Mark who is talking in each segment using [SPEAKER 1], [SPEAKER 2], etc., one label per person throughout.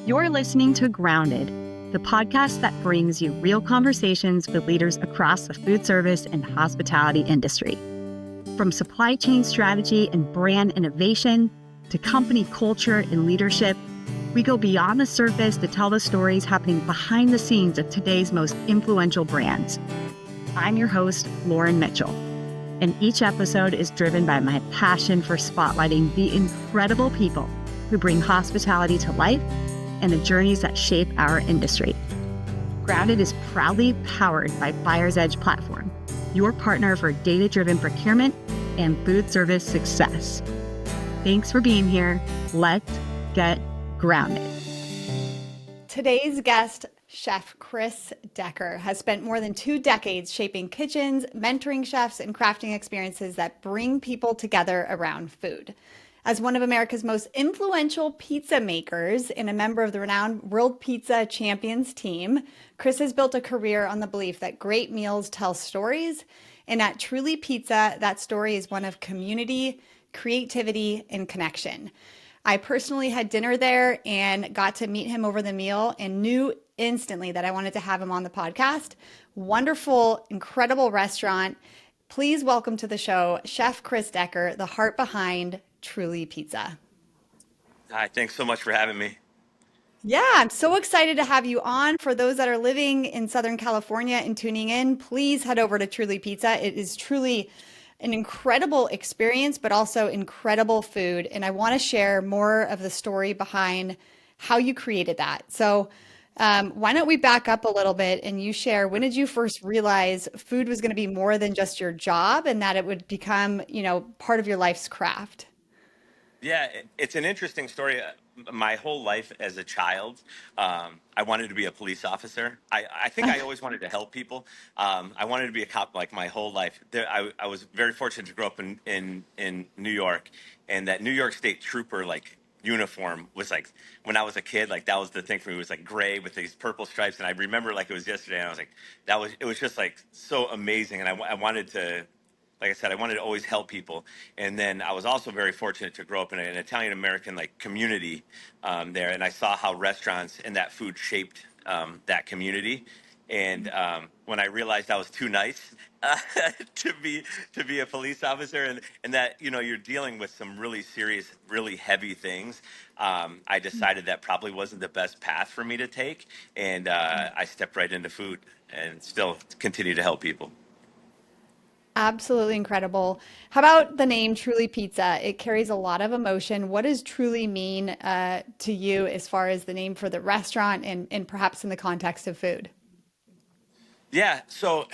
[SPEAKER 1] You're listening to Grounded, the podcast that brings you real conversations with leaders across the food service and hospitality industry. From supply chain strategy and brand innovation to company culture and leadership, we go beyond the surface to tell the stories happening behind the scenes of today's most influential brands. I'm your host, Lauren Mitchell, and each episode is driven by my passion for spotlighting the incredible people who bring hospitality to life and the journeys that shape our industry. Grounded is proudly powered by Buyer's Edge Platform, your partner for data-driven procurement and food service success. Thanks for being here. Let's get grounded.
[SPEAKER 2] Today's guest, Chef Chris Decker, has spent more than 2 decades shaping kitchens, mentoring chefs, and crafting experiences that bring people together around food. As one of America's most influential pizza makers and a member of the renowned World Pizza Champions team, Chris has built a career on the belief that great meals tell stories. And at Truly Pizza, that story is one of community, creativity, and connection. I personally had dinner there and got to meet him over the meal and knew instantly that I wanted to have him on the podcast. Wonderful, incredible restaurant. Please welcome to the show, Chef Chris Decker, the heart behind Truly Pizza.
[SPEAKER 3] Hi, thanks so much for having me.
[SPEAKER 2] Yeah, I'm so excited to have you on. For those that are living in Southern California and tuning in, please head over to Truly Pizza. It is truly an incredible experience, but also incredible food. And I want to share more of the story behind how you created that. So why don't we back up a little bit and you share, when did you first realize food was going to be more than just your job and that it would become, part of your life's craft?
[SPEAKER 3] Yeah, it's an interesting story. My whole life as a child, I wanted to be a police officer. I think I always wanted to help people. I wanted to be a cop like my whole life. I was very fortunate to grow up in New York, and that New York State trooper uniform was like, when I was a kid, like that was the thing for me. It was like gray with these purple stripes, and I remember like it was yesterday. And I was like, it was just like so amazing, and I wanted to. Like I said, I wanted to always help people. And then I was also very fortunate to grow up in an Italian-American community there. And I saw how restaurants and that food shaped that community. And when I realized I was too nice to be a police officer and that, you're dealing with some really serious, really heavy things, I decided that probably wasn't the best path for me to take. And I stepped right into food and still continue to help people.
[SPEAKER 2] Absolutely incredible. How about the name Truly Pizza? It carries a lot of emotion. What does truly mean to you as far as the name for the restaurant and perhaps in the context of food?
[SPEAKER 3] Yeah, so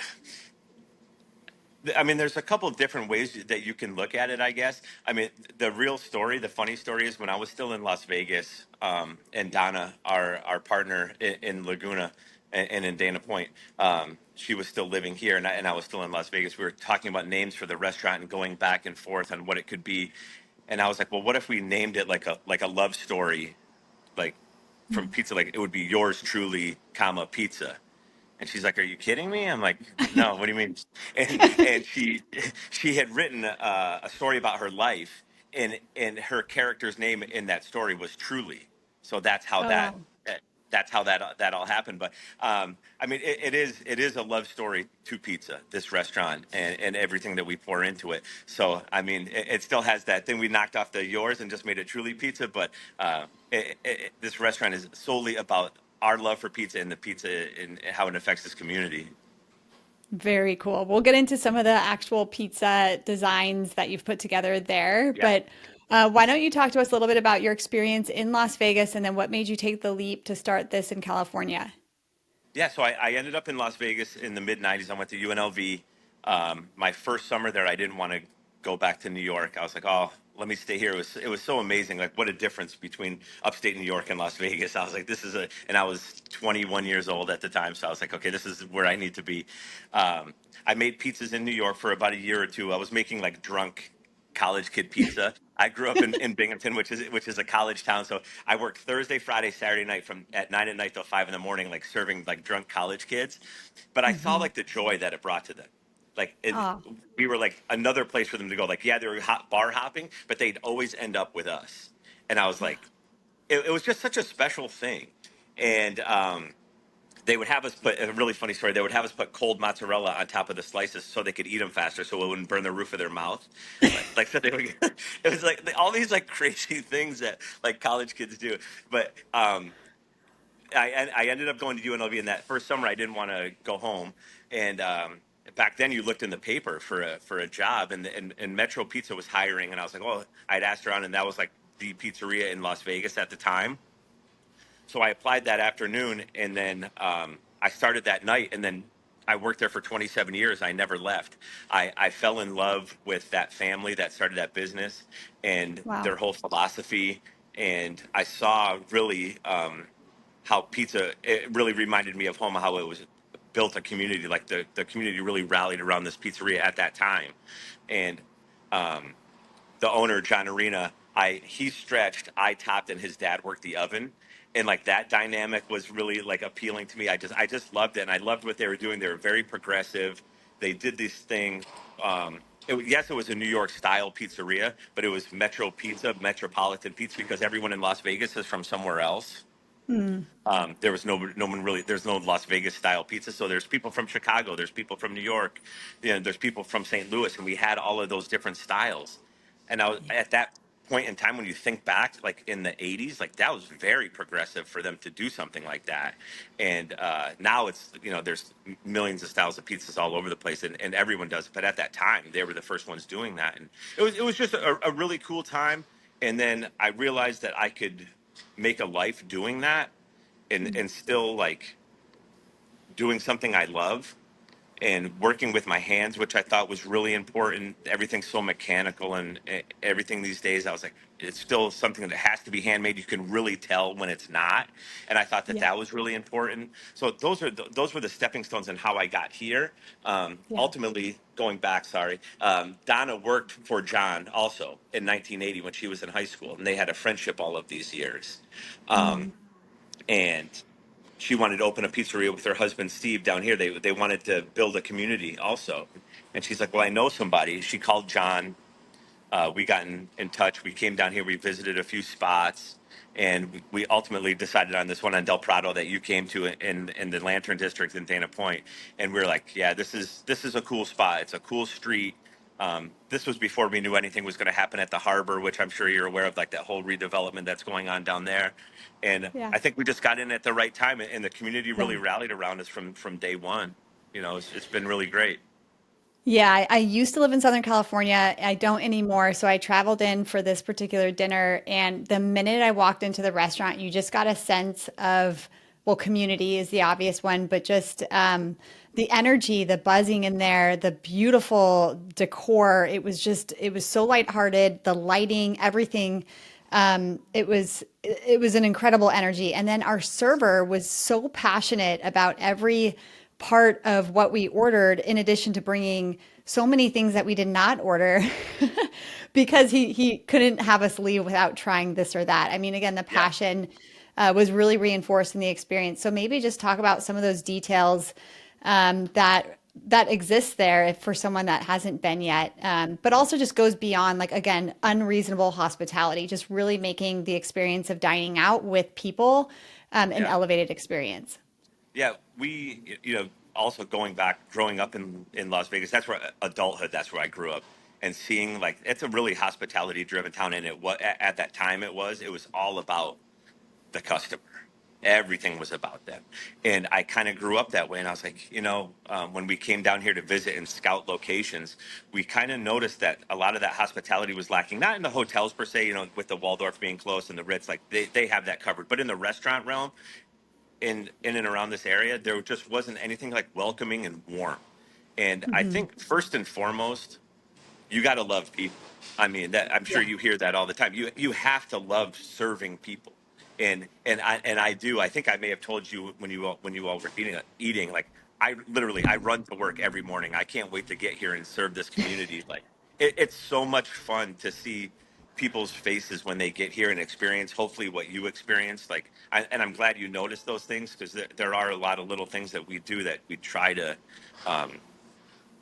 [SPEAKER 3] I mean, there's a couple of different ways that you can look at it, I guess. I mean, the real story, the funny story is when I was still in Las Vegas, and Donna, our partner in Laguna and in Dana Point, she was still living here and I was still in Las Vegas. We were talking about names for the restaurant and going back and forth on what it could be. And I was like, well, what if we named it like a love story, like from pizza, like it would be yours truly, comma, pizza. And she's like, "Are you kidding me?" I'm like, "No, what do you mean?" And she had written a story about her life, and her character's name in that story was Truly. So that's how
[SPEAKER 2] Oh, wow.
[SPEAKER 3] that all happened. But I mean, it is a love story to pizza, this restaurant, and everything that we pour into it. So I mean, it still has that thing. We knocked off the yours and just made it Truly Pizza, but this restaurant is solely about our love for pizza and the pizza and how it affects this community.
[SPEAKER 2] Very cool. We'll get into some of the actual pizza designs that you've put together there,
[SPEAKER 3] Yeah.
[SPEAKER 2] but why don't you talk to us a little bit about your experience in Las Vegas and then what made you take the leap to start this in California?
[SPEAKER 3] Yeah, so I ended up in Las Vegas in the mid 90s. I went to UNLV. My first summer there, I didn't want to go back to New York. I was like, oh, let me stay here. It was so amazing. Like, what a difference between upstate New York and Las Vegas. I was like, and I was 21 years old at the time. So I was like, okay, this is where I need to be. I made pizzas in New York for about a year or two. I was making like drunk college kid pizza. I grew up in Binghamton, which is a college town. So I worked Thursday, Friday, Saturday night from at 9 at night till 5 in the morning, like serving like drunk college kids. But I saw
[SPEAKER 2] Hmm.
[SPEAKER 3] like the joy that it brought to them. Like
[SPEAKER 2] Oh,
[SPEAKER 3] we were like another place for them to go. Like, yeah, they were bar hopping, but they'd always end up with us. And I was
[SPEAKER 2] yeah.
[SPEAKER 3] like, it was just such a special thing. And they would have us put a really funny story. They would have us put cold mozzarella on top of the slices so they could eat them faster, so it wouldn't burn the roof of their mouth. Like so they would, it was like all these like crazy things that like college kids do. But I ended up going to UNLV, and that first summer I didn't want to go home. And back then you looked in the paper for a job, and Metro Pizza was hiring, and I was like, oh, I'd asked around, and that was like the pizzeria in Las Vegas at the time. So I applied that afternoon, and then I started that night, and then I worked there for 27 years. I never left. I fell in love with that family that started that business and
[SPEAKER 2] Wow.
[SPEAKER 3] their whole philosophy. And I saw really how pizza, it really reminded me of home, how it was built a community. Like the community really rallied around this pizzeria at that time. And um, the owner, John Arena, he stretched, I topped, and his dad worked the oven. And like that dynamic was really like appealing to me. I just loved it, and I loved what they were doing. They were very progressive. They did this thing. Yes, it was a New York style pizzeria, but it was Metro Pizza, Metropolitan Pizza, because everyone in Las Vegas is from somewhere else.
[SPEAKER 2] Mm.
[SPEAKER 3] There was no one really. There's no Las Vegas style pizza. So there's people from Chicago. There's people from New York. There's people from St. Louis, and we had all of those different styles. And I was at that point in time when you think back, like in the '80s, like that was very progressive for them to do something like that. And now it's there's millions of styles of pizzas all over the place, and everyone does it. But at that time, they were the first ones doing that, and it was just a really cool time. And then I realized that I could make a life doing that and still like doing something I love and working with my hands, which I thought was really important. Everything's so mechanical and everything these days. I was like, it's still something that has to be handmade. You can really tell when it's not, and I thought that
[SPEAKER 2] Yeah.
[SPEAKER 3] that was really important. So those were the stepping stones and how I got here.
[SPEAKER 2] Yeah.
[SPEAKER 3] Ultimately, going back, sorry, Donna worked for John also in 1980 when she was in high school, and they had a friendship all of these years. Um,
[SPEAKER 2] Mm.
[SPEAKER 3] and she wanted to open a pizzeria with her husband Steve down here. They wanted to build a community also, and she's like, "Well, I know somebody." She called John. We got in touch. We came down here. We visited a few spots, and we ultimately decided on this one on Del Prado that you came to in the Lantern District in Dana Point. And we were like, "Yeah, this is a cool spot. It's a cool street." This was before we knew anything was going to happen at the harbor, which I'm sure you're aware of, like that whole redevelopment that's going on down there. And
[SPEAKER 2] Yeah.
[SPEAKER 3] I think we just got in at the right time, and the community
[SPEAKER 2] Yeah.
[SPEAKER 3] really rallied around us from day one. It's been really great.
[SPEAKER 2] Yeah, I used to live in Southern California. I don't anymore. So I traveled in for this particular dinner. And the minute I walked into the restaurant, you just got a sense of, well, community is the obvious one, but just the energy, the buzzing in there, the beautiful decor. It was so lighthearted, the lighting, everything. It was an incredible energy. And then our server was so passionate about every part of what we ordered, in addition to bringing so many things that we did not order because he couldn't have us leave without trying this or that. I mean, again, the
[SPEAKER 3] Yeah.
[SPEAKER 2] passion was really reinforced in the experience. So maybe just talk about some of those details that exists there if, for someone that hasn't been yet, but also just goes beyond, like, again, unreasonable hospitality, just really making the experience of dining out with people an
[SPEAKER 3] Yeah.
[SPEAKER 2] elevated experience.
[SPEAKER 3] Yeah, also going back, growing up in Las Vegas, that's where adulthood, that's where I grew up, and seeing like it's a really hospitality driven town, and at that time it was all about the customer. Everything was about them, and I kind of grew up that way. And I was like, when we came down here to visit and scout locations, we kind of noticed that a lot of that hospitality was lacking. Not in the hotels per se, with the Waldorf being closed and the Ritz, like they have that covered, but in the restaurant realm in and around this area, there just wasn't anything like welcoming and warm. And I
[SPEAKER 2] Hmm.
[SPEAKER 3] think first and foremost, you got to love people. I mean, that I'm sure
[SPEAKER 2] Yeah.
[SPEAKER 3] you hear that all the time. You have to love serving people, and I do. I think I may have told you when you all were eating like I run to work every morning. I can't wait to get here and serve this community. Like it's so much fun to see people's faces when they get here and experience hopefully what you experienced. And I'm glad you noticed those things because there are a lot of little things that we do that we try to. Um,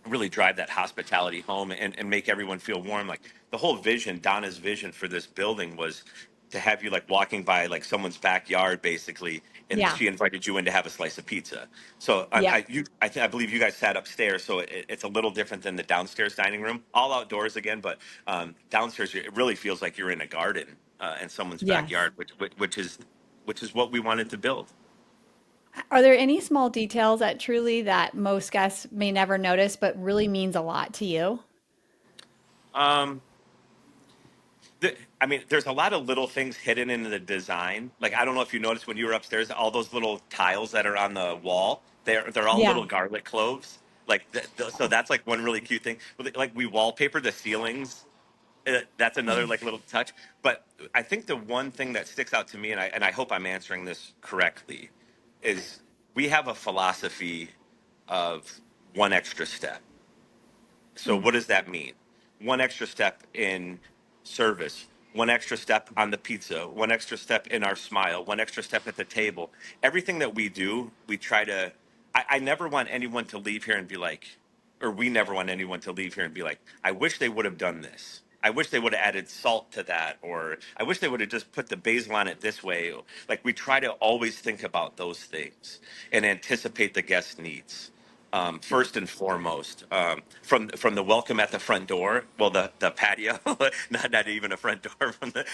[SPEAKER 3] Really drive that hospitality home and make everyone feel warm. Like the whole vision, Donna's vision for this building was to have you like walking by like someone's backyard basically, and
[SPEAKER 2] Yeah.
[SPEAKER 3] she invited you in to have a slice of pizza. So
[SPEAKER 2] Yep.
[SPEAKER 3] I believe you guys sat upstairs, so it's a little different than the downstairs dining room. All outdoors again, but downstairs it really feels like you're in a garden in someone's
[SPEAKER 2] Yes.
[SPEAKER 3] backyard, which is what we wanted to build.
[SPEAKER 2] Are there any small details at Truly that most guests may never notice, but really means a lot to you?
[SPEAKER 3] Um, I mean, there's a lot of little things hidden in the design. Like I don't know if you noticed when you were upstairs, all those little tiles that are on the wall. They're all
[SPEAKER 2] Yeah.
[SPEAKER 3] little garlic cloves. Like so that's like one really cute thing. Like we wallpaper the ceilings. That's another like little touch. But I think the one thing that sticks out to me, and I hope I'm answering this correctly, is we have a philosophy of one extra step. So
[SPEAKER 2] Mm.
[SPEAKER 3] what does that mean? One extra step in service, one extra step on the pizza, one extra step in our smile, one extra step at the table. Everything that we do, we try to. I never want anyone to leave here and be like, or we never want anyone to leave here and be like, I wish they would have done this. I wish they would have added salt to that, or I wish they would have just put the basil on it this way. Like we try to always think about those things and anticipate the guest needs first and foremost, from the welcome at the front door, well, the patio, not even a front door,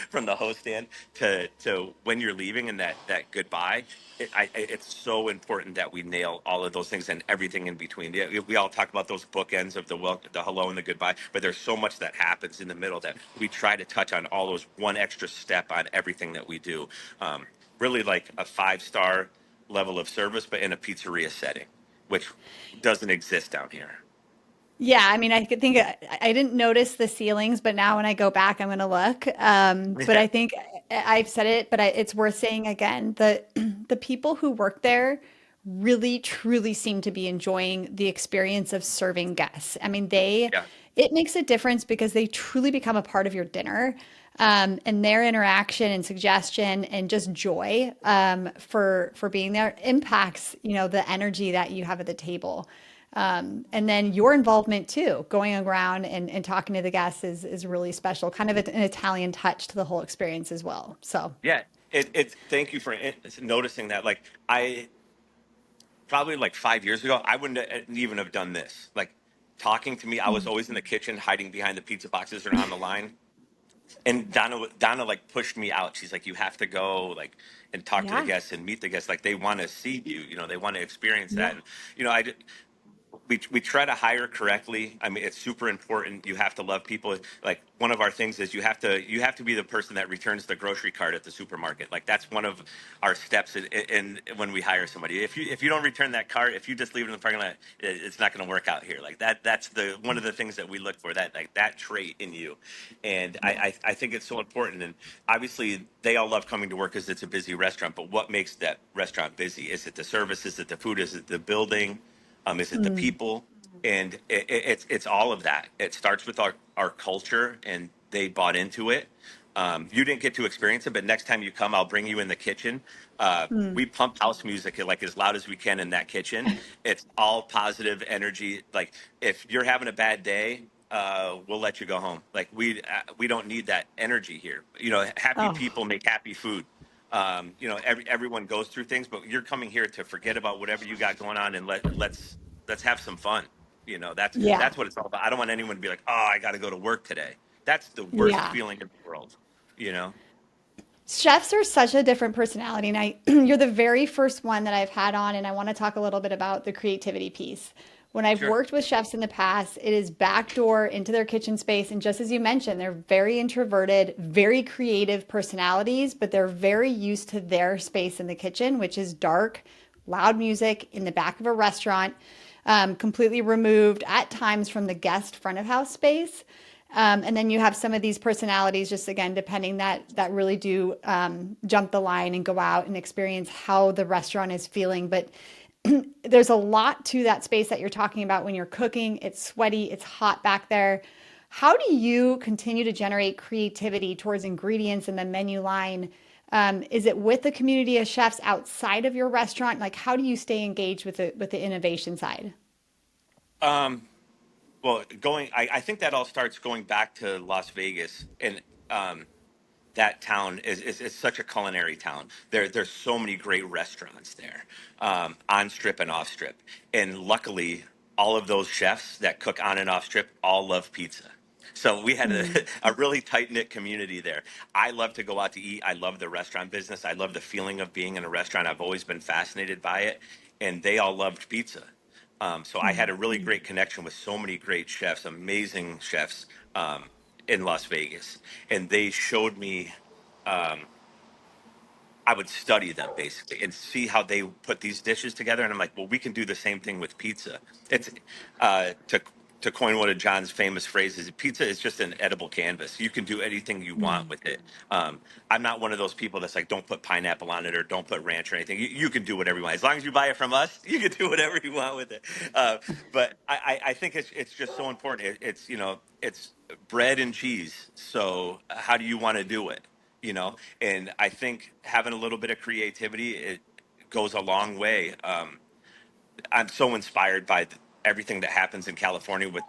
[SPEAKER 3] from the host stand to when you're leaving and that goodbye. It's so important that we nail all of those things and everything in between. Yeah, we all talk about those bookends of the welcome, the hello, and the goodbye, but there's so much that happens in the middle that we try to touch on all those one extra step on everything that we do. Really like a 5-star level of service, but in a pizzeria setting, which doesn't exist down here.
[SPEAKER 2] Yeah, I mean, I could think I didn't notice the ceilings, but now when I go back, I'm going to look. But
[SPEAKER 3] Yeah,
[SPEAKER 2] I think I've said it, but it's worth saying again. The the people who work there really, truly seem to be enjoying the experience of serving guests. I mean,
[SPEAKER 3] yeah,
[SPEAKER 2] it makes a difference because they truly become a part of your dinner. And their interaction and suggestion and just joy for being there impacts, the energy that you have at the table. And then your involvement too, going around and talking to the guests is really special, kind of an Italian touch to the whole experience as well. So,
[SPEAKER 3] yeah. Thank you for noticing that. Like I probably like 5 years ago, I wouldn't even have done this. Like talking to me, I was always in the kitchen, hiding behind the pizza boxes or on the line. And Donna like pushed me out. She's like, you have to go like and talk to the
[SPEAKER 2] yeah,
[SPEAKER 3] guests and meet the guests. Like they want to see you. They want to experience that.
[SPEAKER 2] yeah.
[SPEAKER 3] And we try to hire correctly. I mean, it's super important. You have to love people. Like one of our things is you have to be the person that returns the grocery cart at the supermarket. Like that's one of our steps in when we hire somebody. If you don't return that cart, if you just leave it in the parking lot, it's not going to work out here. Like that's the one of the things that we look for, that like that trait in you. And
[SPEAKER 2] Yeah.
[SPEAKER 3] I think it's so important. And obviously they all love coming to work because it's a busy restaurant. But what makes that restaurant busy? Is it the service? Is it the food? Is it the building? Is it the
[SPEAKER 2] Mm.
[SPEAKER 3] people? And it's all of that. It starts with our culture, and they bought into it. You didn't get to experience it, but next time you come, I'll bring you in the kitchen.
[SPEAKER 2] Mm.
[SPEAKER 3] We pump house music like as loud as we can in that kitchen. It's all positive energy. Like if you're having a bad day, we'll let you go home. Like we don't need that energy here. Happy
[SPEAKER 2] Oh,
[SPEAKER 3] people make happy food. Everyone goes through things, but you're coming here to forget about whatever you got going on and let's have some fun. That's
[SPEAKER 2] yeah.
[SPEAKER 3] that's what it's all about. I don't want anyone to be like, oh, I got to go to work today. That's the worst
[SPEAKER 2] Yeah.
[SPEAKER 3] feeling in the world. You know?
[SPEAKER 2] Chefs are such a different personality, and you're the very first one that I've had on, and I want to talk a little bit about the creativity piece. When I've
[SPEAKER 3] Sure.
[SPEAKER 2] worked with chefs in the past, it is backdoor into their kitchen space, and just as you mentioned, they're very introverted, very creative personalities, but they're very used to their space in the kitchen, which is dark, loud music in the back of a restaurant, completely removed at times from the guest front of house space. And then you have some of these personalities, just again, depending that really do jump the line and go out and experience how the restaurant is feeling. But there's a lot to that space that you're talking about when you're cooking. It's sweaty, it's hot back there. How do you continue to generate creativity towards ingredients in the menu line? Is it with the community of chefs outside of your restaurant? Like, how do you stay engaged with the innovation side?
[SPEAKER 3] Um, well, I think that all starts going back to Las Vegas, and um, that town is such a culinary town. There's so many great restaurants there, on strip and off strip, and luckily, all of those chefs that cook on and off strip all love pizza. So we had a,
[SPEAKER 2] Mm.
[SPEAKER 3] a really tight knit community there. I love to go out to eat. I love the restaurant business. I love the feeling of being in a restaurant. I've always been fascinated by it, and they all loved pizza. So I had
[SPEAKER 2] Mm.
[SPEAKER 3] a really great connection with so many great chefs, amazing chefs, in Las Vegas, and they showed me. I would study them basically and see how they put these dishes together. And I'm like, well, we can do the same thing with pizza. It's to coin one of John's famous phrases, pizza is just an edible canvas. You can do anything you want
[SPEAKER 2] Mm.
[SPEAKER 3] with it. I'm not one of those people that's like, don't put pineapple on it or don't put ranch or anything. You can do whatever you want. As long as you buy it from us, you can do whatever you want with it. But I think it's just so important. It's, it's bread and cheese. So how do you want to do it? And I think having a little bit of creativity, it goes a long way. I'm so inspired by everything that happens in California with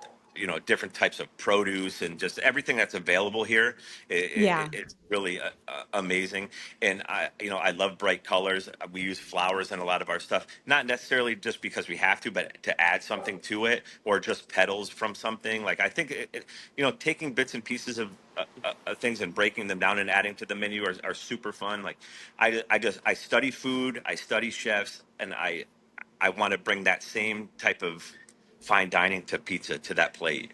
[SPEAKER 3] different types of produce and just everything that's available here.
[SPEAKER 2] Yeah.
[SPEAKER 3] It's really amazing, and I love bright colors. We use flowers in a lot of our stuff, not necessarily just because we have to, but to add something to it, or just petals from something. Like I think taking bits and pieces of things and breaking them down and adding to the menu are super fun. Like I study food, I study chefs, and I want to bring that same type of fine dining to pizza to that plate.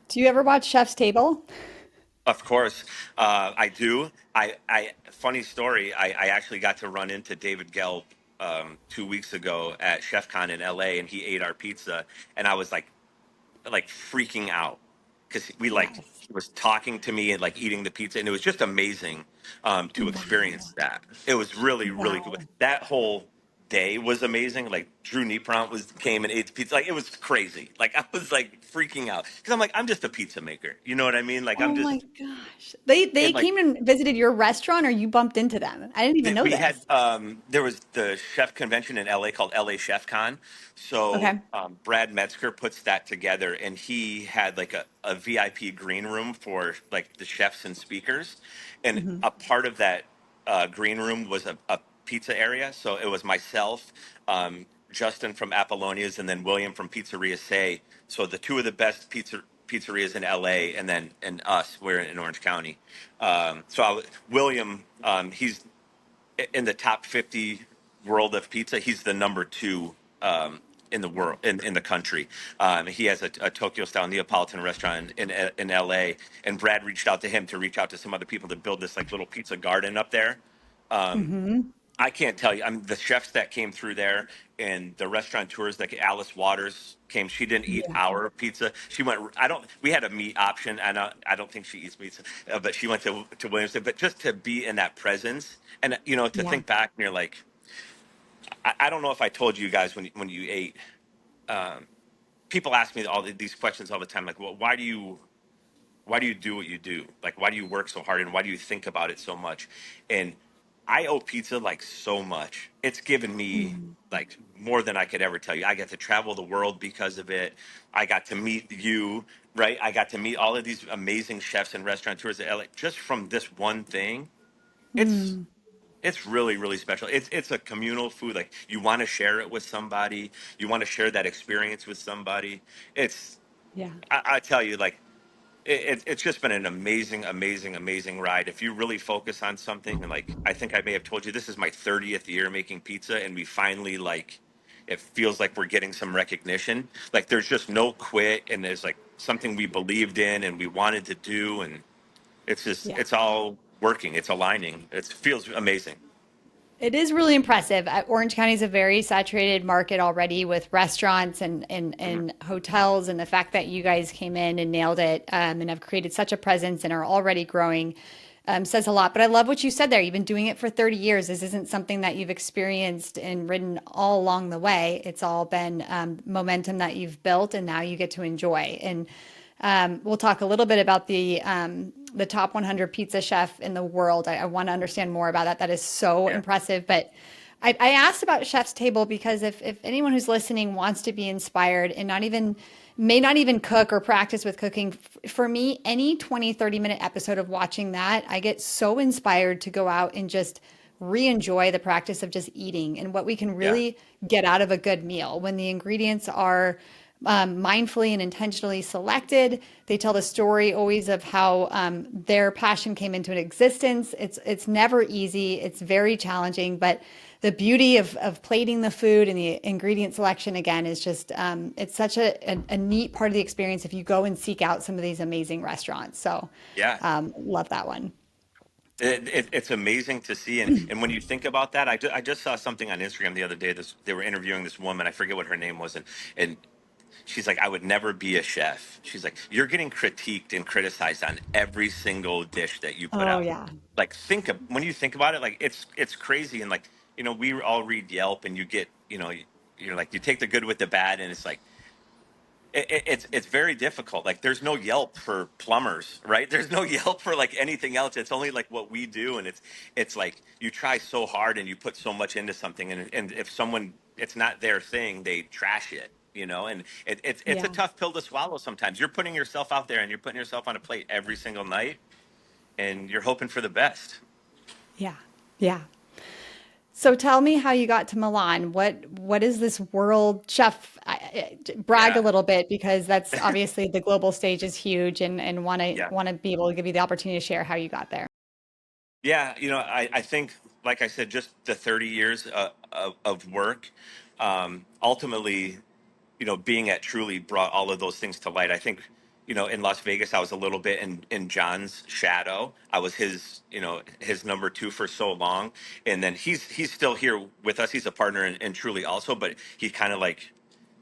[SPEAKER 2] Do you ever watch Chef's Table?
[SPEAKER 3] Of course, I do. Funny story. I actually got to run into David Gelb 2 weeks ago at ChefCon in LA, and he ate our pizza, and I was like freaking out because
[SPEAKER 2] Yes.
[SPEAKER 3] he was talking to me and like eating the pizza, and it was just amazing to
[SPEAKER 2] Wow.
[SPEAKER 3] experience that. It was really good.
[SPEAKER 2] Wow.
[SPEAKER 3] That whole day was amazing. Like Drew Nepront came and ate the pizza. Like it was crazy. Like I was like freaking out because I'm like, I'm just a pizza maker. You know what I mean? Like I'm
[SPEAKER 2] Oh my
[SPEAKER 3] just
[SPEAKER 2] gosh. They
[SPEAKER 3] and like
[SPEAKER 2] came and visited your restaurant or you bumped into them? I didn't even know
[SPEAKER 3] we had
[SPEAKER 2] this.
[SPEAKER 3] there was the chef convention in LA called LA Chef Con. So
[SPEAKER 2] Okay.
[SPEAKER 3] Brad Metzger puts that together, and he had like a VIP green room for like the chefs and speakers, and
[SPEAKER 2] Hmm.
[SPEAKER 3] a part of that green room was a pizza area. So it was myself, Justin from Apollonia's, and then William from Pizzeria Say. So the two of the best pizzerias in LA, and us, we're in Orange County. William, he's in the top 50 world of pizza. He's the number two in the world, in the country. He has a Tokyo style Neapolitan restaurant in LA, and Brad reached out to him to reach out to some other people to build this like little pizza garden up there.
[SPEAKER 2] Hmm.
[SPEAKER 3] I can't tell you. The chefs that came through there and the restaurateurs, like Alice Waters came. She didn't eat
[SPEAKER 2] Yeah.
[SPEAKER 3] our pizza. She went. I don't. We had a meat option. I don't think she eats meat, but she went to Williamson. But just to be in that presence, and to
[SPEAKER 2] Yeah.
[SPEAKER 3] think back, and you're like, I don't know if I told you guys when you ate. People ask me these questions all the time, like, well, why do you do what you do? Like, why do you work so hard and why do you think about it so much? And I owe pizza like so much. It's given me
[SPEAKER 2] Mm.
[SPEAKER 3] like more than I could ever tell you. I got to travel the world because of it. I got to meet you, right? I got to meet all of these amazing chefs and restaurateurs that like just from this one thing. It's
[SPEAKER 2] Mm.
[SPEAKER 3] it's really special. It's a communal food. Like you want to share it with somebody. You want to share that experience with somebody. It's
[SPEAKER 2] Yeah.
[SPEAKER 3] I tell you, like it's just been an amazing ride. If you really focus on something, and like I think I may have told you, this is my 30th year making pizza, and we finally like it feels like we're getting some recognition. Like there's just no quit, and there's like something we believed in and we wanted to do, and
[SPEAKER 2] Yeah.
[SPEAKER 3] it's all working. It's aligning. It feels amazing.
[SPEAKER 2] It is really impressive. Orange County is a very saturated market already with restaurants
[SPEAKER 3] Mhm.
[SPEAKER 2] and hotels, and the fact that you guys came in and nailed it and have created such a presence and are already growing says a lot. But I love what you said there. You've been doing it for 30 years. This isn't something that you've experienced and ridden all along the way. It's all been momentum that you've built, and now you get to enjoy. And we'll talk a little bit about the top 100 pizza chef in the world. I want to understand more about that. That is so
[SPEAKER 3] Yeah.
[SPEAKER 2] impressive. But I asked about Chef's Table because if anyone who's listening wants to be inspired and not even may not even cook or practice with cooking. For me, any 20, 30-minute episode of watching that, I get so inspired to go out and just re-enjoy the practice of just eating and what we can
[SPEAKER 3] Yeah.
[SPEAKER 2] really get out of a good meal when the ingredients are mindfully and intentionally selected. They tell the story always of how their passion came into existence. It's never easy. It's very challenging, but the beauty of plating the food and the ingredient selection again is just it's such a neat part of the experience if you go and seek out some of these amazing restaurants. So
[SPEAKER 3] Yeah.
[SPEAKER 2] love that one.
[SPEAKER 3] It's amazing to see, and when you think about that, I just saw something on Instagram the other day. They were interviewing this woman. I forget what her name was, and she's like, I would never be a chef. She's like, you're getting critiqued and criticized on every single dish that you put
[SPEAKER 2] Oh
[SPEAKER 3] out.
[SPEAKER 2] yeah.
[SPEAKER 3] Like, when you think about it, like it's crazy, and like we all read Yelp, and you get you're like, you take the good with the bad, and it's like it's very difficult. Like there's no Yelp for plumbers, right? There's no Yelp for like anything else. It's only like what we do, and it's like you try so hard and you put so much into something, and if someone it's not their thing, they trash it. And it's a
[SPEAKER 2] Yeah.
[SPEAKER 3] tough pill to swallow sometimes. You're putting yourself out there and you're putting yourself on a plate every single night, and you're hoping for the best.
[SPEAKER 2] Yeah. Yeah. So tell me how you got to Milan. What is this world chef? Brag a
[SPEAKER 3] Yeah,
[SPEAKER 2] little bit because that's obviously the global stage is huge, and
[SPEAKER 3] yeah.
[SPEAKER 2] want to be able to give you the opportunity to share how you got there.
[SPEAKER 3] Yeah, I think, like I said, just the 30 years of work, ultimately, being at Truly brought all of those things to light. I think, in Las Vegas, I was a little bit in John's shadow. I was his number two for so long, and then he's still here with us. He's a partner in Truly also, but he kind of like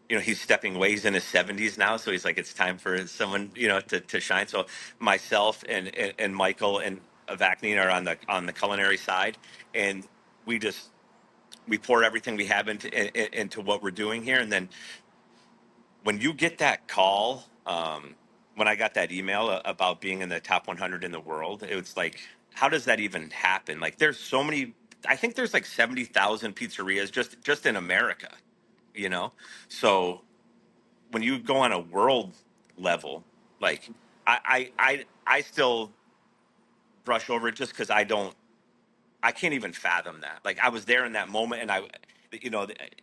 [SPEAKER 3] he's stepping away. He's in his 70s now, so he's like, it's time for someone, to shine. So myself and Michael and Avacne are on the culinary side, and we just we pour everything we have into what we're doing here. And then when you get that call, when I got that email about being in the top 100 in the world, it was like, how does that even happen? Like, there's so many. I think there's like 70,000 pizzerias just in America. You know, so when you go on a world level, like I still brush over it just because I can't even fathom that. Like I was there in that moment, and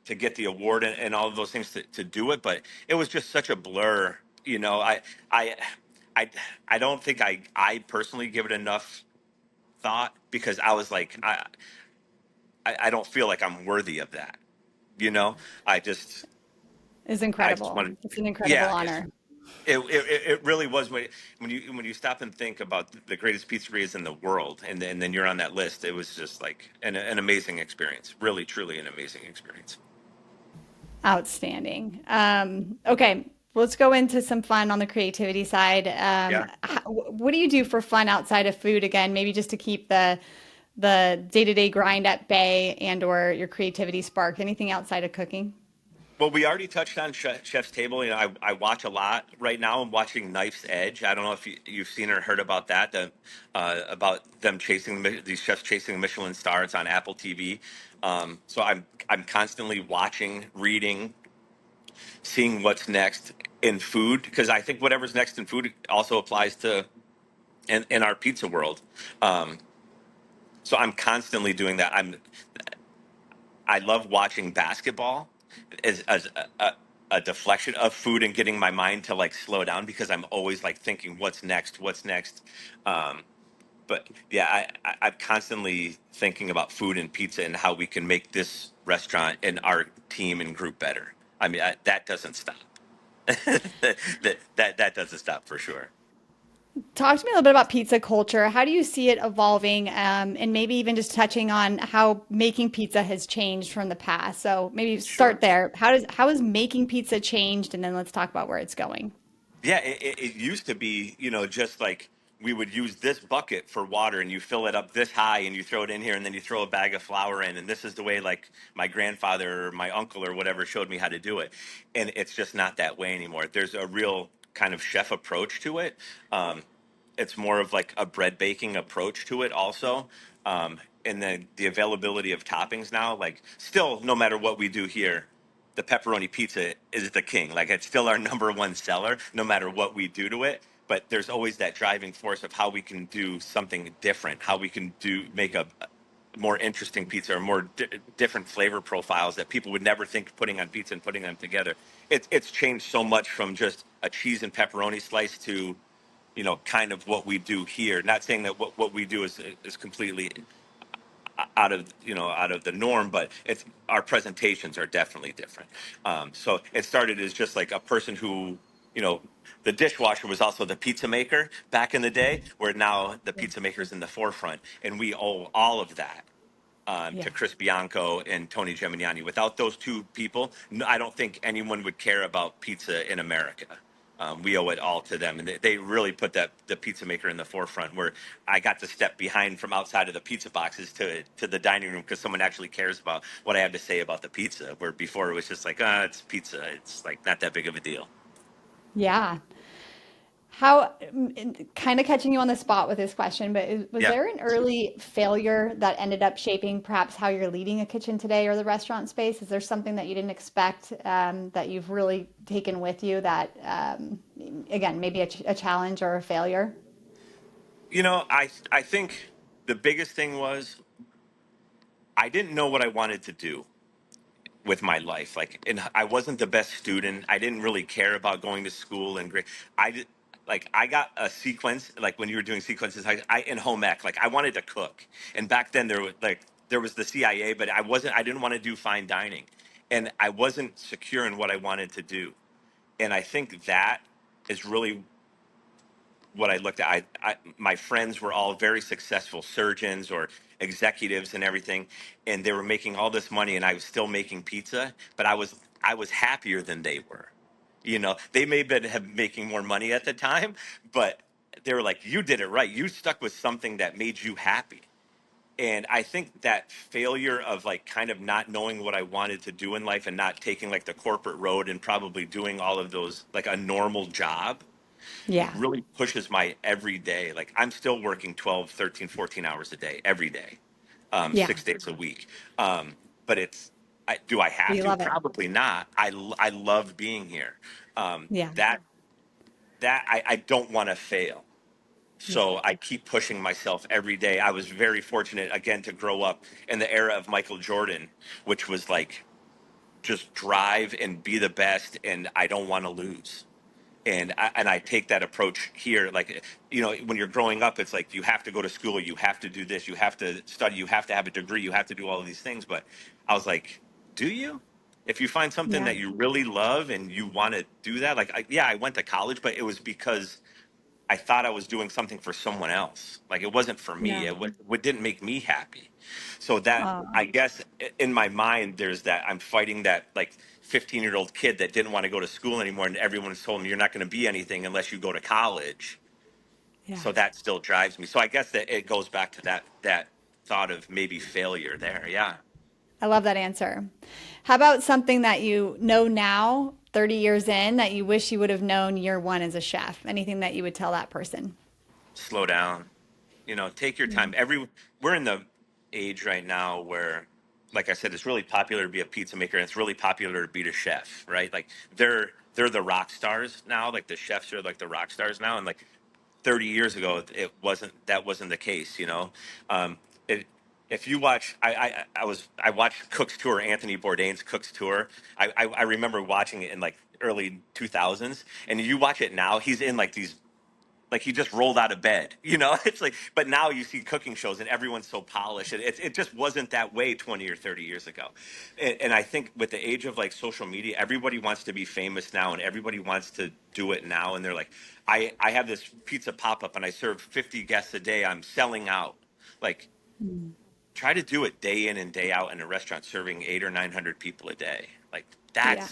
[SPEAKER 3] to get the award and all of those things to do it, but it was just such a blur. I I I don't think I personally give it enough thought because I was like I don't feel like I'm worthy of that. You know, I just
[SPEAKER 2] It's
[SPEAKER 3] I just
[SPEAKER 2] incredible.
[SPEAKER 3] wanted,
[SPEAKER 2] It's an incredible
[SPEAKER 3] yeah.
[SPEAKER 2] honor.
[SPEAKER 3] It really was when you stop and think about the greatest pizzerias in the world, and then you're on that list. It was just like an amazing experience, really truly an amazing experience.
[SPEAKER 2] Outstanding. Okay, let's go into some fun on the creativity side.
[SPEAKER 3] Yeah.
[SPEAKER 2] What do you do for fun outside of food? Again, maybe just to keep the day-to-day grind at bay and or your creativity sparked. Anything outside of cooking?
[SPEAKER 3] Well, we already touched on Chef's Table. I watch a lot right now. I'm watching Knife's Edge. I don't know if you've seen or heard about that. About them these chefs chasing the Michelin star. It's on Apple TV. So I'm constantly watching, reading, seeing what's next in food because I think whatever's next in food also applies to in our pizza world. Um, so I'm constantly doing that. I love watching basketball as a deflection of food and getting my mind to like slow down because I'm always like thinking what's next. Um, but yeah, I'm constantly thinking about food and pizza and how we can make this restaurant and our team and group better. I mean, that doesn't stop. That doesn't stop for sure.
[SPEAKER 2] Talk to me a little bit about pizza culture. How do you see it evolving? And maybe even just touching on how making pizza has changed from the past. So maybe start
[SPEAKER 3] Sure.
[SPEAKER 2] there. How has making pizza changed? And then let's talk about where it's going.
[SPEAKER 3] Yeah, it used to be, just like we would use this bucket for water and you fill it up this high and you throw it in here and then you throw a bag of flour in. And this is the way like my grandfather or my uncle or whatever showed me how to do it. And it's just not that way anymore. There's a real kind of chef approach to it. Um, it's more of like a bread baking approach to it also. And then the availability of toppings now, like still, no matter what we do here, the pepperoni pizza is the king. Like it's still our number one seller, no matter what we do to it. But there's always that driving force of how we can do something different, how we can make a more interesting pizza or more different flavor profiles that people would never think putting on pizza and putting them together. It's changed so much from just a cheese and pepperoni slice to, kind of what we do here. Not saying that what we do is completely out of the norm, but it's our presentations are definitely different. So it started as just like a person who, you know, the dishwasher was also the pizza maker back in the day, where now the pizza maker is in the forefront, and we owe all of that
[SPEAKER 2] Yeah.
[SPEAKER 3] to Chris Bianco and Tony Geminiani. Without those two people, I don't think anyone would care about pizza in America. We owe it all to them, and they really put the pizza maker in the forefront. Where I got to step behind from outside of the pizza boxes to the dining room because someone actually cares about what I have to say about the pizza. Where before it was just like, it's pizza. It's like not that big of a deal.
[SPEAKER 2] Yeah. How, kind of catching you on the spot with this question, but was
[SPEAKER 3] Yeah.
[SPEAKER 2] there an early failure that ended up shaping perhaps how you're leading a kitchen today or the restaurant space? Is there something that you didn't expect that you've really taken with you that, again, maybe a challenge or a failure?
[SPEAKER 3] I think the biggest thing was I didn't know what I wanted to do with my life. Like, and I wasn't the best student. I didn't really care about going to school and grade. I did, like, I got a sequence, like when you were doing sequences, in home ec, like I wanted to cook. And back then there was the CIA, but I didn't want to do fine dining. And I wasn't secure in what I wanted to do. And I think that is really what I looked at. My friends were all very successful surgeons or executives and everything, and they were making all this money, and I was still making pizza, but I was happier than they were. They may have making more money at the time, but they were like, "You did it right. You stuck with something that made you happy." And I think that failure of like kind of not knowing what I wanted to do in life and not taking like the corporate road and probably doing all of those like a normal job
[SPEAKER 2] Yeah.
[SPEAKER 3] really pushes my every day. Like I'm still working 12, 13, 14 hours a day, every day,
[SPEAKER 2] Yeah.
[SPEAKER 3] 6 days a week. But do I have
[SPEAKER 2] You
[SPEAKER 3] to?
[SPEAKER 2] love it.
[SPEAKER 3] Probably not. I love being here. Um,
[SPEAKER 2] Yeah.
[SPEAKER 3] that, I don't want to fail.
[SPEAKER 2] Yeah.
[SPEAKER 3] So I keep pushing myself every day. I was very fortunate again to grow up in the era of Michael Jordan, which was like just drive and be the best. And I don't want to lose. And I take that approach here. Like, when you're growing up, it's like you have to go to school, you have to do this, you have to study, you have to have a degree, you have to do all of these things. But I was like, do you? If you find something
[SPEAKER 2] Yeah.
[SPEAKER 3] that you really love and you want to do that, like, yeah, I went to college, but it was because I thought I was doing something for someone else. Like it wasn't for me.
[SPEAKER 2] Yeah.
[SPEAKER 3] What didn't make me happy. So that
[SPEAKER 2] Uh,
[SPEAKER 3] I guess in my mind, there's that I'm fighting that like 15-year-old kid that didn't want to go to school anymore, and everyone's told him you're not going to be anything unless you go to college.
[SPEAKER 2] yeah.
[SPEAKER 3] So that still drives me. So I guess that it goes back to that thought of maybe failure there. Yeah.
[SPEAKER 2] I love that answer. How about something that you know now, 30 years in, that you wish you would have known year one as a chef? Anything that you would tell that person?
[SPEAKER 3] Slow down. Take your
[SPEAKER 2] Yeah.
[SPEAKER 3] time. We're in the age right now where, like I said, it's really popular to be a pizza maker, and it's really popular to be a chef, right? Like they're the rock stars now. Like the chefs are like the rock stars now, and like 30 years ago, that wasn't the case. It, if you watch, I watched Cook's Tour, Anthony Bourdain's Cook's Tour. I remember watching it in like early 2000s, and you watch it now, he's in like these, like he just rolled out of bed. It's like, but now you see cooking shows and everyone's so polished. It just wasn't that way 20 or 30 years ago. And I think with the age of like social media, everybody wants to be famous now and everybody wants to do it now. And they're like, I have this pizza pop-up and I serve 50 guests a day. I'm selling out. Like,
[SPEAKER 2] Mm.
[SPEAKER 3] try to do it day in and day out in a restaurant serving 800 or 900 people a day. Like
[SPEAKER 2] Yeah.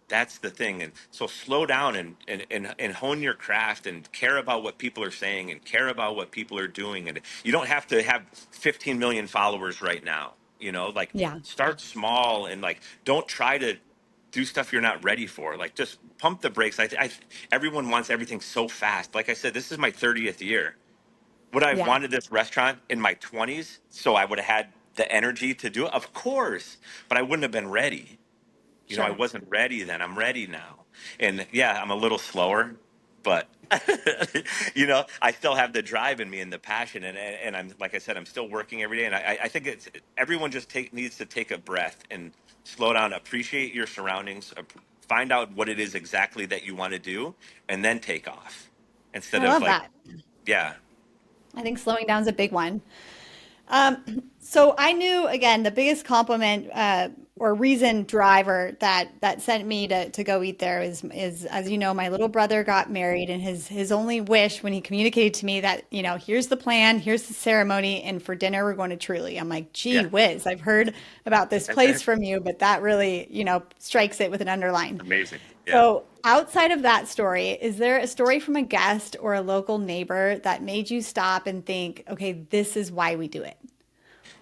[SPEAKER 3] that's the thing. And so slow down and hone your craft and care about what people are saying and care about what people are doing. And you don't have to have 15 million followers right now. Like
[SPEAKER 2] Yeah.
[SPEAKER 3] start small and like don't try to do stuff you're not ready for. Like just pump the brakes. Everyone wants everything so fast. Like I said, this is my 30th year. Would I have
[SPEAKER 2] Yeah.
[SPEAKER 3] wanted this restaurant in my 20s so I would have had the energy to do it? Of course, but I wouldn't have been ready. I
[SPEAKER 2] Sure.
[SPEAKER 3] wasn't ready then. I'm ready now. And yeah, I'm a little slower, but I still have the drive in me and the passion. And I'm, like I said, I'm still working every day. And I think everyone just needs to take a breath and slow down, appreciate your surroundings, find out what it is exactly that you want to do, and then take off
[SPEAKER 2] I
[SPEAKER 3] instead of
[SPEAKER 2] love
[SPEAKER 3] like,
[SPEAKER 2] that.
[SPEAKER 3] yeah,
[SPEAKER 2] I think slowing down is a big one. So I knew again the biggest compliment or reason driver that sent me to go eat there is as you know my little brother got married and his only wish when he communicated to me that here's the plan, here's the ceremony, and for dinner we're going to Truly. I'm like, gee
[SPEAKER 3] yeah.
[SPEAKER 2] whiz, I've heard about this place from you, but that really strikes it with an underline.
[SPEAKER 3] Amazing. Yeah.
[SPEAKER 2] So outside of that story, is there a story from a guest or a local neighbor that made you stop and think, okay, this is why we do it?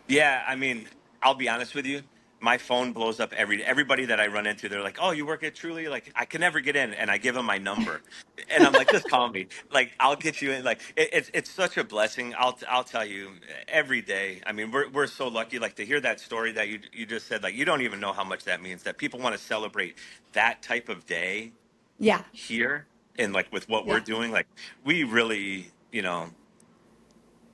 [SPEAKER 3] Yeah, I mean, I'll be honest with you. My phone blows up everybody that I run into. They're like, "Oh, you work at Truly?" Like, I can never get in, and I give them my number, and I'm like, "Just call me. Like, I'll get you in." Like, it's such a blessing. I'll tell you every day. I mean, we're so lucky. Like to hear that story that you just said. Like, you don't even know how much that means. That people want to celebrate that type of day
[SPEAKER 2] Yeah,
[SPEAKER 3] here, and like with what we're
[SPEAKER 2] yeah,
[SPEAKER 3] doing. Like, we really,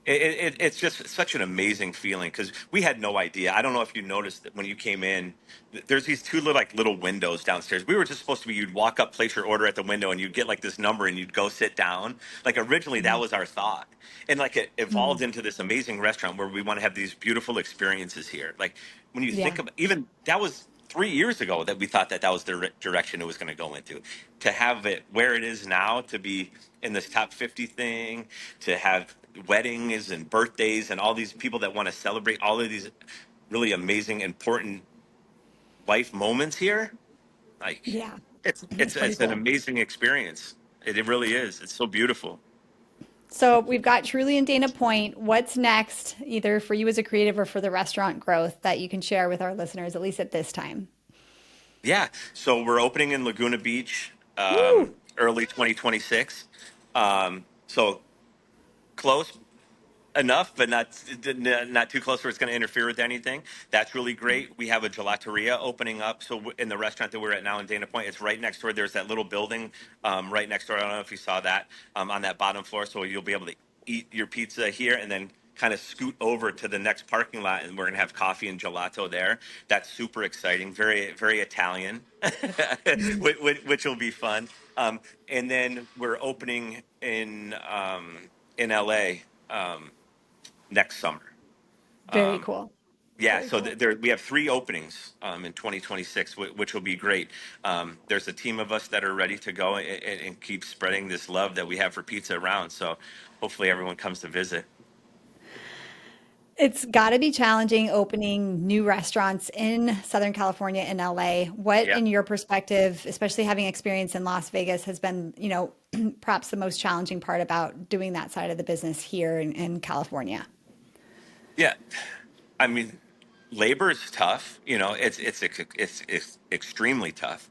[SPEAKER 3] it's just such an amazing feeling because we had no idea. I don't know if you noticed that when you came in, there's these two little windows downstairs. We were just supposed to be, you'd walk up, place your order at the window, and you'd get like this number and you'd go sit down. Like originally, that was our thought. And like it evolved
[SPEAKER 2] mm,
[SPEAKER 3] into this amazing restaurant where we want to have these beautiful experiences here. Like when you
[SPEAKER 2] yeah,
[SPEAKER 3] think of even that was 3 years ago that we thought that was the direction it was going to go into. To have it where it is now, to be in this top 50 thing, to have weddings and birthdays and all these people that want to celebrate all of these really amazing, important life moments here. Like
[SPEAKER 2] yeah.
[SPEAKER 3] it's
[SPEAKER 2] That's
[SPEAKER 3] it's
[SPEAKER 2] pretty
[SPEAKER 3] it's an
[SPEAKER 2] cool.
[SPEAKER 3] amazing experience. It really is. It's so beautiful.
[SPEAKER 2] So we've got Truly and Dana Point. What's next, either for you as a creative or for the restaurant growth that you can share with our listeners, at least at this time?
[SPEAKER 3] Yeah. So we're opening in Laguna Beach,
[SPEAKER 2] Woo!
[SPEAKER 3] early 2026. So close enough, but not too close where it's going to interfere with anything. That's really great. We have a gelateria opening up. So in the restaurant that we're at now in Dana Point, it's right next door. There's that little building right next door. I don't know if you saw that on that bottom floor. So you'll be able to eat your pizza here and then kind of scoot over to the next parking lot, and we're going to have coffee and gelato there. That's super exciting. Very, very Italian,
[SPEAKER 2] Mm,
[SPEAKER 3] which will be fun. And then we're opening in LA. Next summer.
[SPEAKER 2] very cool.
[SPEAKER 3] Yeah,
[SPEAKER 2] Very
[SPEAKER 3] so
[SPEAKER 2] cool.
[SPEAKER 3] we have three openings in 2026, which will be great. There's a team of us that are ready to go and keep spreading this love that we have for pizza around. So hopefully everyone comes to visit.
[SPEAKER 2] It's got to be challenging opening new restaurants in Southern California and LA. What,
[SPEAKER 3] Yeah.
[SPEAKER 2] in your perspective, especially having experience in Las Vegas, has been, perhaps the most challenging part about doing that side of the business here in California?
[SPEAKER 3] Yeah. I mean, labor is tough. It's extremely tough.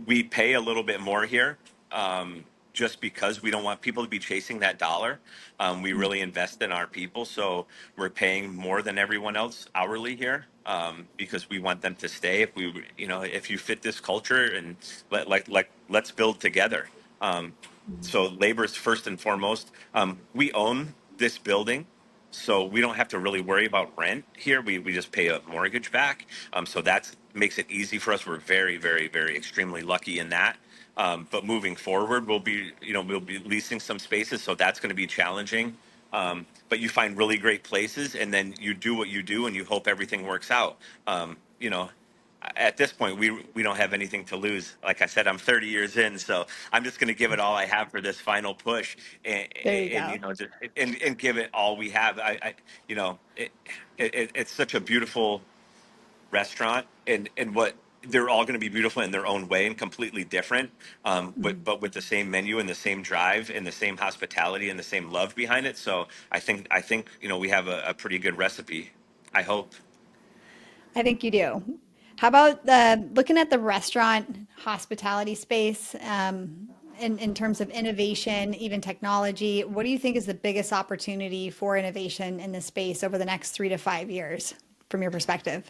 [SPEAKER 3] We pay a little bit more here, just because we don't want people to be chasing that dollar. We
[SPEAKER 2] Mm,
[SPEAKER 3] really invest in our people, so we're paying more than everyone else hourly here, because we want them to stay. If you fit this culture, and let's build together. Um,
[SPEAKER 2] mm,
[SPEAKER 3] so labor is first and foremost. We own this building, so we don't have to really worry about rent here. We just pay a mortgage back. So that makes it easy for us. We're very, very, very extremely lucky in that. But moving forward, we'll be leasing some spaces, so that's going to be challenging. But you find really great places, and then you do what you do, and you hope everything works out. At this point, we don't have anything to lose. Like I said, I'm 30 years in, so I'm just going to give it all I have for this final push, and,
[SPEAKER 2] there you
[SPEAKER 3] and
[SPEAKER 2] go.
[SPEAKER 3] just and give it all we have. It's such a beautiful restaurant, and what they're all going to be beautiful in their own way and completely different,
[SPEAKER 2] Mm.
[SPEAKER 3] but with the same menu and the same drive and the same hospitality and the same love behind it. So I think we have a pretty good recipe. I hope.
[SPEAKER 2] I think you do. How about looking at the restaurant hospitality space in terms of innovation, even technology? What do you think is the biggest opportunity for innovation in this space over the next 3 to 5 years, from your perspective?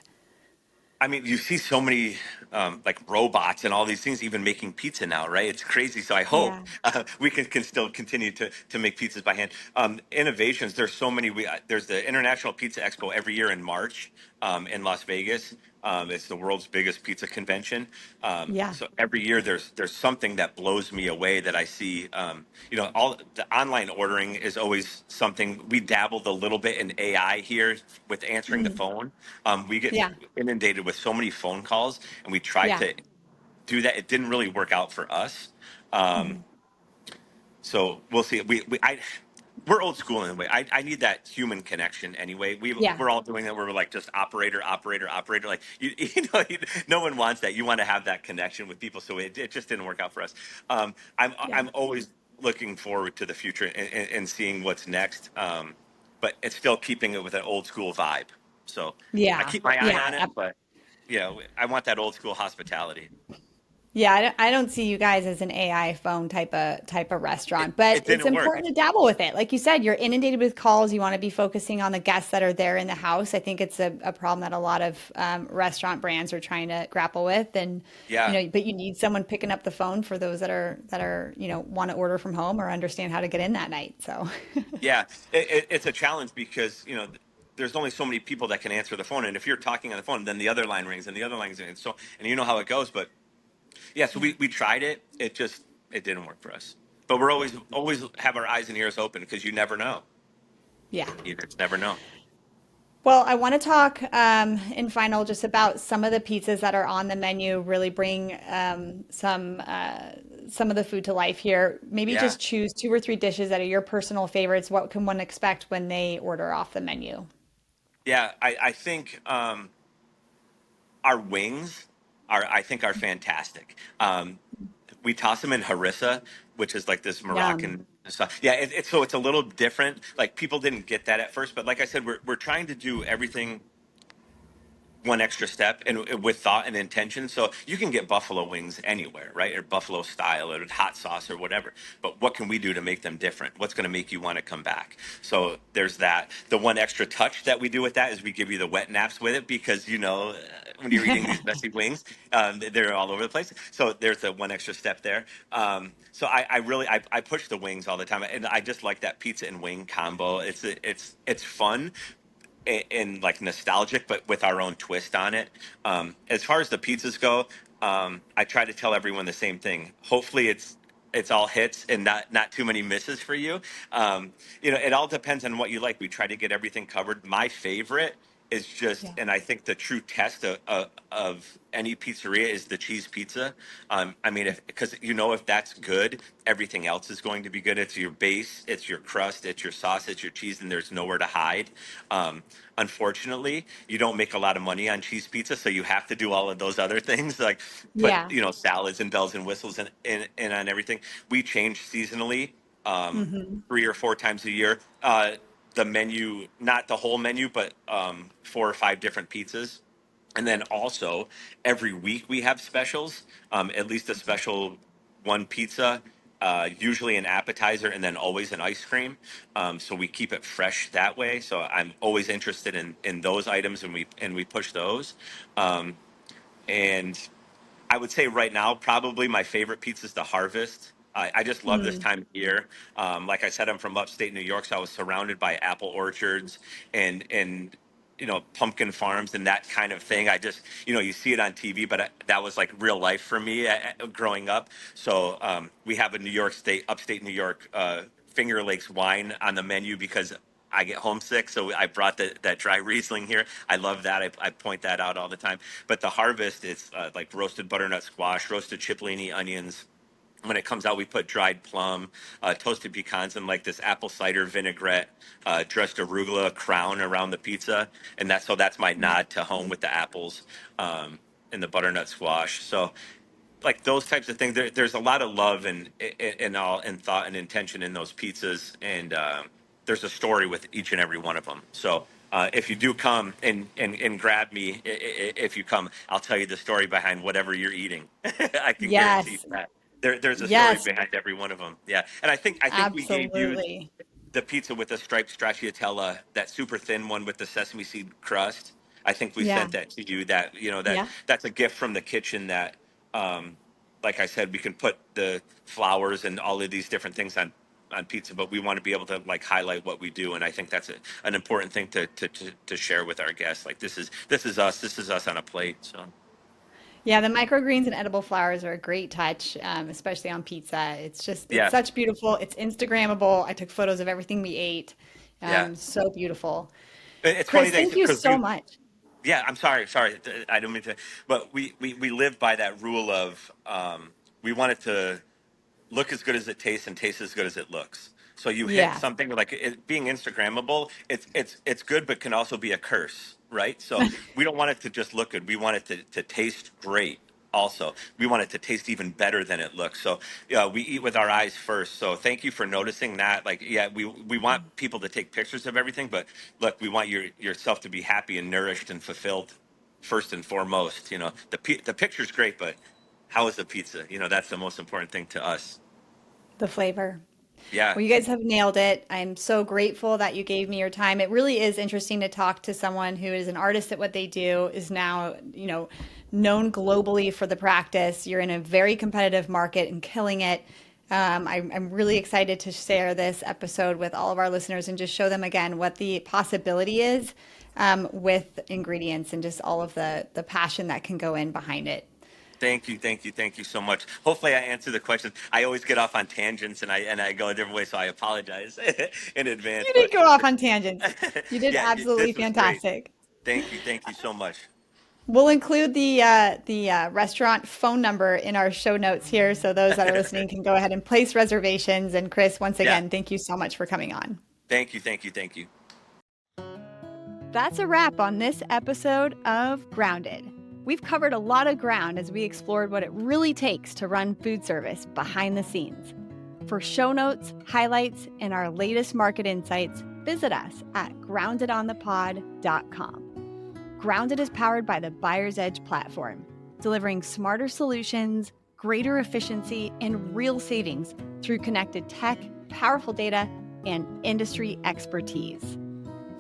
[SPEAKER 3] I mean, you see so many like robots and all these things even making pizza now, right? It's crazy. So I hope
[SPEAKER 2] Yeah.
[SPEAKER 3] we can still continue to make pizzas by hand. Innovations. There's so many. There's the International Pizza Expo every year in March in Las Vegas. It's the world's biggest pizza convention.
[SPEAKER 2] Yeah.
[SPEAKER 3] So every year there's something that blows me away that I see. All the online ordering is always something. We dabbled a little bit in AI here with answering the
[SPEAKER 2] Mhm.
[SPEAKER 3] phone. We get
[SPEAKER 2] Yeah.
[SPEAKER 3] inundated with so many phone calls, and we tried
[SPEAKER 2] Yeah.
[SPEAKER 3] to do that. It didn't really work out for us. Um,
[SPEAKER 2] Mhm.
[SPEAKER 3] so we'll see. We're old school in a way. I need that human connection anyway.
[SPEAKER 2] Yeah.
[SPEAKER 3] We're all doing that. We're like just operator, operator, operator. Like no one wants that. You want to have that connection with people. So it just didn't work out for us.
[SPEAKER 2] Yeah.
[SPEAKER 3] I'm always looking forward to the future and seeing what's next. But it's still keeping it with an old school vibe. So I
[SPEAKER 2] Yeah.
[SPEAKER 3] keep my eye on
[SPEAKER 2] Yeah.
[SPEAKER 3] it, but I want that old school hospitality.
[SPEAKER 2] Yeah, I don't see you guys as an AI phone type of restaurant, but
[SPEAKER 3] It
[SPEAKER 2] it's
[SPEAKER 3] didn't work.
[SPEAKER 2] important to dabble with it. Like you said, you're inundated with calls. You want to be focusing on the guests that are there in the house. I think it's a problem that a lot of restaurant brands are trying to grapple with, and
[SPEAKER 3] Yeah.
[SPEAKER 2] but you need someone picking up the phone for those that are want to order from home or understand how to get in that night. So,
[SPEAKER 3] Yeah, it's a challenge because there's only so many people that can answer the phone, and if you're talking on the phone, then the other line rings and the other line rings, and and you know how it goes. But yeah, so
[SPEAKER 2] yeah,
[SPEAKER 3] we tried it. It didn't work for us. But we're always have our eyes and ears open because you never know.
[SPEAKER 2] yeah.
[SPEAKER 3] You just never know.
[SPEAKER 2] Well, I want to talk in final just about some of the pizzas that are on the menu. Really bring some of the food to life here. Maybe
[SPEAKER 3] Yeah,
[SPEAKER 2] just choose two or three dishes that are your personal favorites. What can one expect when they order off the menu?
[SPEAKER 3] yeah. I think our wings are fantastic. We toss them in harissa, which is like this
[SPEAKER 2] Yum.
[SPEAKER 3] Moroccan stuff. Yeah, it's a little different. Like people didn't get that at first, but like I said, we're trying to do everything one extra step and with thought and intention. So you can get buffalo wings anywhere, right? Or buffalo style or hot sauce or whatever. But what can we do to make them different? What's going to make you want to come back? So there's that. The one extra touch that we do with that is we give you the wet naps with it because when you're eating these messy wings, they're all over the place. So there's the one extra step there. So I really I push the wings all the time, and I just like that pizza and wing combo. It's fun and like nostalgic, but with our own twist on it. As far as the pizzas go, I try to tell everyone the same thing. Hopefully, it's all hits and not too many misses for you. It all depends on what you like. We try to get everything covered. My favorite is just,
[SPEAKER 2] Yeah.
[SPEAKER 3] and I think the true test of any pizzeria is the cheese pizza. I mean, if that's good, everything else is going to be good. It's your base, it's your crust, it's your sauce, it's your cheese, and there's nowhere to hide. Um, Unfortunately, you don't make a lot of money on cheese pizza, so you have to do all of those other things, like put
[SPEAKER 2] Yeah.
[SPEAKER 3] salads and bells and whistles and on everything. We change seasonally, um,
[SPEAKER 2] Hmm.
[SPEAKER 3] 3 or 4 times a year. The menu, not the whole menu, but 4 or 5 different pizzas. And then also every week we have specials, at least a special one pizza, usually an appetizer, and then always an ice cream. So we keep it fresh that way. So I'm always interested in those items, and we push those. Um, and I would say right now, probably my favorite pizza is the Harvest. I just love this
[SPEAKER 2] Mm.
[SPEAKER 3] time of year. Like I said, I'm from upstate New York, so I was surrounded by apple orchards and pumpkin farms and that kind of thing. I just you see it on TV, but that was like real life for me growing up. So we have a New York State, upstate New York Finger Lakes wine on the menu because I get homesick, so I brought that dry Riesling here. I love that. I point that out all the time. But the Harvest, it's like roasted butternut squash, roasted cipollini onions. When it comes out, we put dried plum, toasted pecans, and like this apple cider vinaigrette, dressed arugula crown around the pizza, and that's my nod to home with the apples and the butternut squash. So like those types of things. There's a lot of love and thought and intention in those pizzas, and there's a story with each and every one of them. So if you do come and grab me, if you come, I'll tell you the story behind whatever you're eating. I can guarantee
[SPEAKER 2] Yes.
[SPEAKER 3] that there's a story
[SPEAKER 2] Yes.
[SPEAKER 3] behind every one of them. Yeah, and I think we gave you
[SPEAKER 2] Absolutely.
[SPEAKER 3] the pizza with the striped stracciatella, that super thin one with the sesame seed crust. I think we
[SPEAKER 2] Yeah.
[SPEAKER 3] sent that to you. That
[SPEAKER 2] Yeah.
[SPEAKER 3] that's a gift from the kitchen. That, like I said, we can put the flowers and all of these different things on pizza, but we want to be able to like highlight what we do, and I think that's an important thing to share with our guests. Like this is us on a plate. So
[SPEAKER 2] Yeah, the microgreens and edible flowers are a great touch, especially on pizza. It's
[SPEAKER 3] yeah,
[SPEAKER 2] such beautiful. It's Instagrammable. I took photos of everything we ate.
[SPEAKER 3] yeah.
[SPEAKER 2] So beautiful.
[SPEAKER 3] It's funny
[SPEAKER 2] Chris,
[SPEAKER 3] that
[SPEAKER 2] thank you
[SPEAKER 3] because
[SPEAKER 2] so much.
[SPEAKER 3] yeah, I'm sorry, I don't mean to, but we live by that rule of we want it to look as good as it tastes and taste as good as it looks. So you hit
[SPEAKER 2] Yes.
[SPEAKER 3] something like it being Instagrammable. It's good, but can also be a curse, right? So we don't want it to just look good. We want it to taste great. Also, we want it to taste even better than it looks. So we eat with our eyes first. So thank you for noticing that. Like, yeah, we want people to take pictures of everything, but look, we want yourself to be happy and nourished and fulfilled first and foremost. The picture's great, but how is the pizza? That's the most important thing to us.
[SPEAKER 2] The flavor.
[SPEAKER 3] Yeah.
[SPEAKER 2] Well, you guys have nailed it. I'm so grateful that you gave me your time. It really is interesting to talk to someone who is an artist at what they do, is now, known globally for the practice. You're in a very competitive market and killing it. I'm really excited to share this episode with all of our listeners and just show them again what the possibility is with ingredients and just all of the passion that can go in behind it.
[SPEAKER 3] Thank you so much. Hopefully, I answered the question. I always get off on tangents and I go a different way, so I apologize in advance.
[SPEAKER 2] You
[SPEAKER 3] But
[SPEAKER 2] did go off on tangents. You did
[SPEAKER 3] yeah,
[SPEAKER 2] absolutely
[SPEAKER 3] this was great.
[SPEAKER 2] fantastic.
[SPEAKER 3] Thank you so much.
[SPEAKER 2] We'll include the restaurant phone number in our show notes here, so those that are listening can go ahead and place reservations. And Chris, once
[SPEAKER 3] Yeah,
[SPEAKER 2] again, thank you so much for coming on.
[SPEAKER 3] thank you.
[SPEAKER 2] That's a wrap on this episode of Grounded. We've covered a lot of ground as we explored what it really takes to run food service behind the scenes. For show notes, highlights, and our latest market insights, visit us at groundedonthepod.com. Grounded is powered by the Buyer's Edge platform, delivering smarter solutions, greater efficiency, and real savings through connected tech, powerful data, and industry expertise.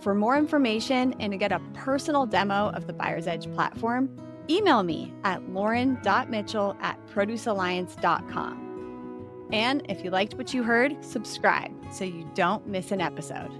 [SPEAKER 2] For more information and to get a personal demo of the Buyer's Edge platform, email me at lauren.mitchell@producealliance.com. And if you liked what you heard, subscribe so you don't miss an episode.